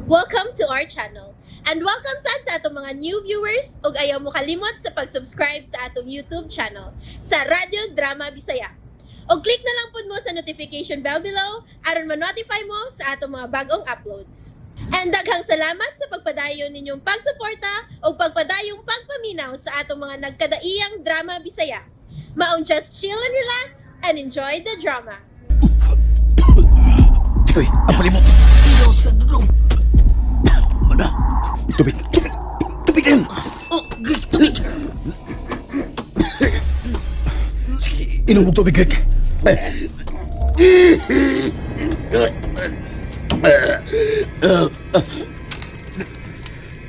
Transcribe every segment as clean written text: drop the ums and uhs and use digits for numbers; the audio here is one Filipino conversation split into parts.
Welcome to our channel. And welcome sa atong mga new viewers ug ayaw mo kalimot sa pag-subscribe sa atong YouTube channel sa Radio Drama Bisaya. O click na lang pud mo sa notification bell below aron ma-notify mo sa atong mga bagong uploads. And daghang salamat sa pagpadayon ninyong pagsuporta o pagpadayong pagpaminaw sa atong mga nagkadaiyang Drama Bisaya. Maong just chill and relax and enjoy the drama. Uy, ang palimot! Ilaw sa dulong. Ano? Tubig! Tubig! Tubig din! Oh, Greg, tubig. Sige, inom mo tubig, Greg.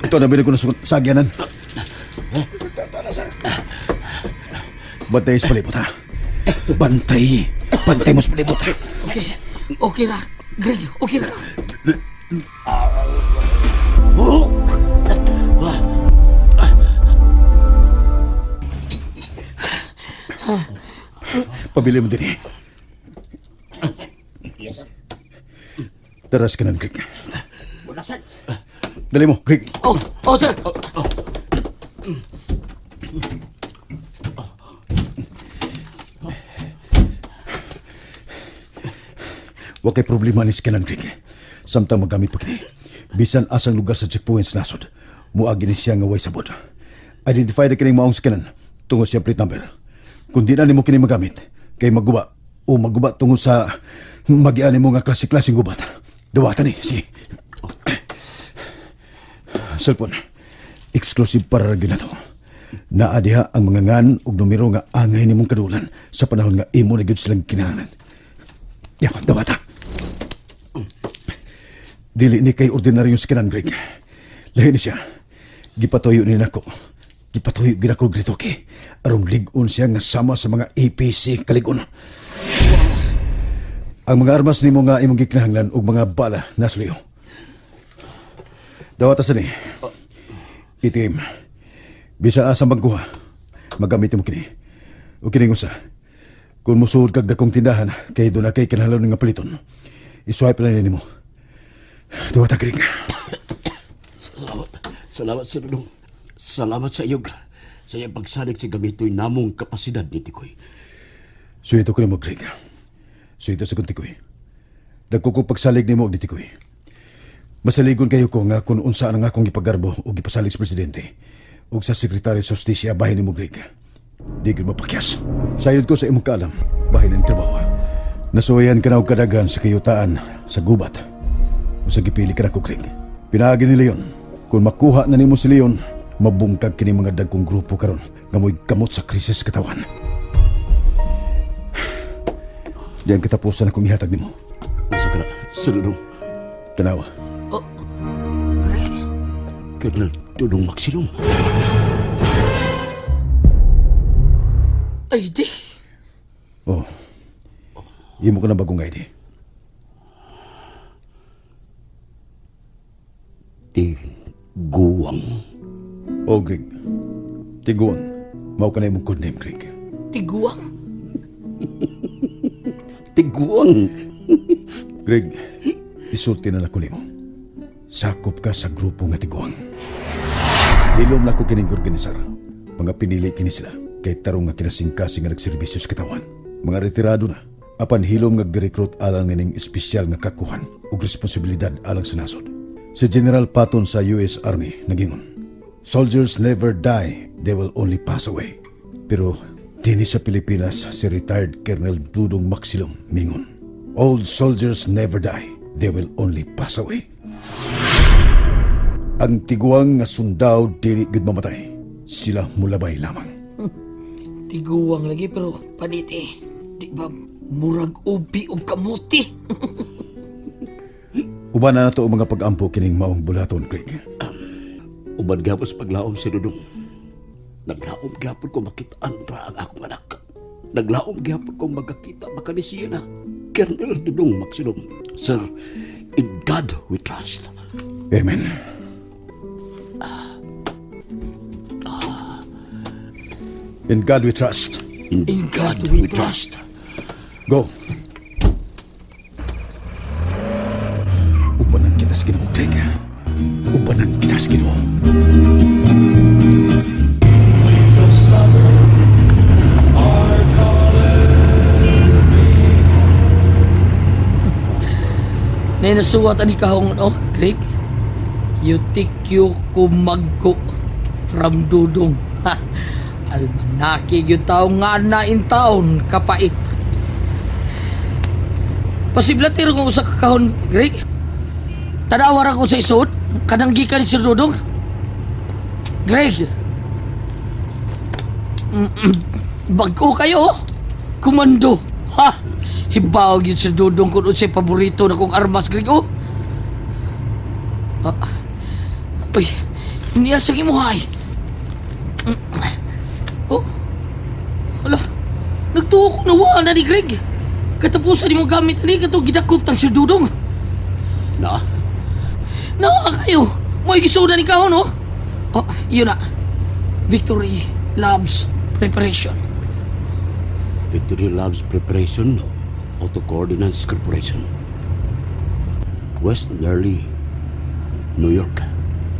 Ito na binig ko na sa agyanan. Bantay sa palibot, ha? Bantay! Bantay mo sa palibot, ha? Okay, okay ra. Greg, okay ra. Pabili mo din, eh. Taras ka na, Greg. Dali mo, Greg. Oh, sir. Wa kay problema ni Skenan, Greg. Samtang magamit pa kini. Bisan asang lugar sa checkpoints nasod, muagi ni siya nga way sabot. Identify na kining maong Skenan tungo siya plate number. Kung di na nimo kini magamit, kay magguba o magguba tungo sa magian mo nga klase-klaseng gubat. Dawatan ni, sige. Cellphone. Exclusive para ra ginato. Naa diha ang mga ngan ug numero nga angay nimong kadulan sa panahon nga imo na gyud silang kinahanglan. Ya, dawata. Dili ni kay ordinaryong Skenan, Greg. Lahi ni siya. Gipatuyo ni nako. Gipatuyo gid ako gritoke. Aron ligon siya nga sama sa mga APC kaligon. Ang mga armas nimo nga imong gikinahanglan og mga bala nasliyo. Dawata sa ni. Itim. Bisa asa magkuha. Magamit mo kini. O kini ngusa. Kung musuod kag dakong tindahan, kay doon na kay kinahalaw nga paliton. Iswipe lang nimo. Dawata, Greg. Salamat sa dulong. Salamat sa iyo. Sa iyong pagsalig sa gamito'y namong kapasidad ni Tikoy. Suwito ko ni mo, Greg. Suwito sa kong Tikoy. Dagko ko pagsalig ni mo, di Tikoy. Masaligon kayo ko nga kung unsa ang akong ipagarbo o gipasalig sa presidente o sa sekretary sa justisya bahin ni mo, Greg. Di gud mapakyas. Sayod ko sa imong kaalam, bahin ng trabaho. Nasuwayan ka na og kadagan sa kayutaan sa gubat. O sa gipili ka na ko, Greg. Pinaagi ni Leon. Kung makuha na nimo si Leon, mabungkag kini mga dagkong grupo karon nga mo'y kamot sa krisis katawan. Diyan katapusan akong ihatag nimo. Nasa ka na, sa dulong. Tanawa. Oh, Greg. Colonel Dudong Maxilong. Ay, di. Oh. Imo ko na bagong ID. Tiguang. Oh, Greg. Tiguang. Mao ka na imong code name, Greg. Tiguang. Tiguang. Greg, isulti na ako nimo. Sakop ka sa grupo nga Tiguang. Hilom na ako kining organisar. Mga pinili kini sila. Kay tarong nga kinasingkasing nga nagserbisyo sa katawan. Mga retirado na. Apan hilom nga gi-recruit alang nga ning espesyal nga kakuhan ug responsibilidad alang sa nasod. Si General Patton sa US Army nagingon, "Soldiers never die, they will only pass away." Pero dinhi sa Pilipinas si retired Colonel Dudong Maxilong mingon, "Old soldiers never die, they will only pass away." Ang tiguang nga sundao dili gid mamatay. Sila mulabay lamang. Tiguang lagi, pero paniti. Di ba murag ubi o kamuti? Uban na nato ang mga pag-ampo kining maong bulaton, Greg. Ubad gapos paglaom si Dudong. Naglaom gapon ko makitaan ra ang akong anak. Naglaom gapon ko magkakita makanisiya na. Colonel Dudong Maxilong. Sir, in God we trust. Amen. In God we trust. In God we trust. Go. Ubanan kita sa sa Ginoo, Greg. Ubanan kita sa Ginoo. Nay nasuwat ani kahong no, Greg. You think you kumagko from Dudong. Ha. Almanaki yung tao nga na in town kapait. Pasibla tiro ko sa kakahon, Greg. Tanawa ra ko sa isod, kanang gikan ni Sir Dudong. Greg. Bago kayo, kumando. Ha. Hibaw yun Sir Dudong kung unsay paborito na kong armas, Greg, oh. Uy, niya sige mo, hay. Oh, hala, nagtuo ko nawala ni Greg. Katapusan ni mo gamit ani kato gidakop tang Sir Dudong. Na, Kayo, may gisuda ni kahon, no? Oh, yun na. Victory Labs Preparation. Victory Labs Preparation, Auto Coordinates Corporation. West Nerly, New York.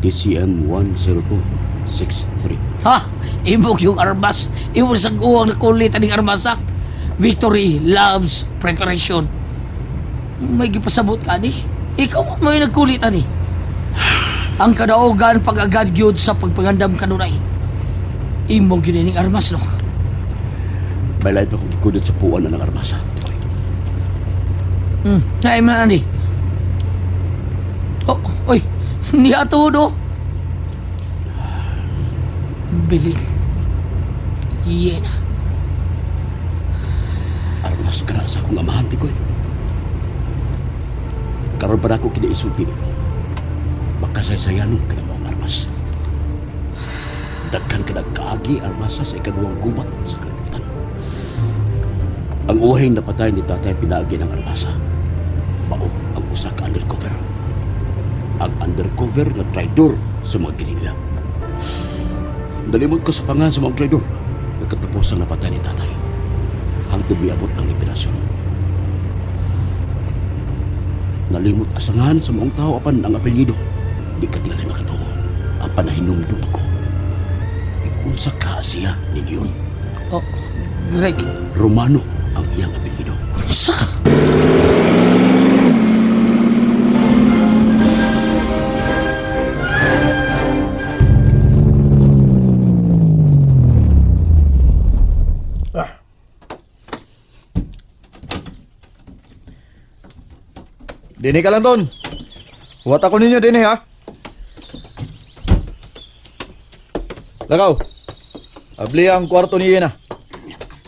DCM 10263. Ha, imog yung armas. Imog sa guwang na kulit aning armasa. Victory Labs Preparation. May gipasabot ka ni. Ikaw mo may nagkulit ani. Ang kadaogan pag-agad gyud sa pagpangandam kanunay. Imog yun aning armas, no? May lahat pa kong gikudot sa puwan na ng armasa. Ay man ani. Oh, oy. Niya todo. Bilis. Yena. Armas ka na sa akong amahan, Tikoy. Karon pa na ako kinaisulti nito. Makasaysayanon ka na mga armas. Daghan ka na kaagi armasa sa ikaduhang gubat sa kalibutan. Ang uhay na patay ni tatay pinaagi ng armasa. Mao ang usa ka undercover. Ang undercover na traidor sa mga ginilya. Nalimot ko sa pangan sa mga traidor. Nagkatapos ang napatay ni tatay. Hangtod miabot ang liberasyon. Nalimot asangan sa mga tao apan ang apelyido. Di ka tingalay makatuo. Apan na hinumdum ako. Ikunsa ka siya ni Leon. Oh, Greg. Romano ang iyang apelyido. Sa. Dini ka lang doon. Huwat ako ninyo din ha. Lagaw. Abli ang kwarto ni Yena.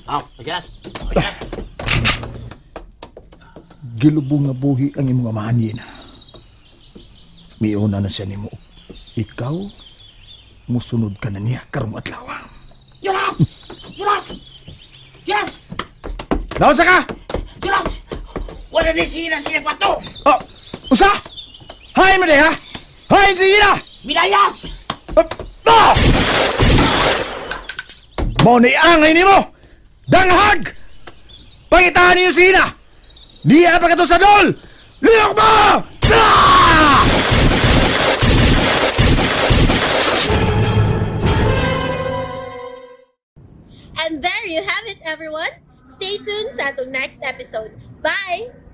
Oh, yes. Gilubong nga buhi ang imong amahan Yena. Miuna na siya nimo. Ikaw, musunod ka na niya karong adlaw. Julas! Julas! Julas! Naunsa ka? Julas! Wala na siya kwarto! Oh, usa! Hain mo de ha? Hain si Yena! Minayas! Ah! Mo ni angay nimo! Danghag! Pangitahan niyo si Yena! Niya pa ka to sa dol! Liyok mo! Ah! And there you have it, everyone. Stay tuned sa atong next episode. Bye!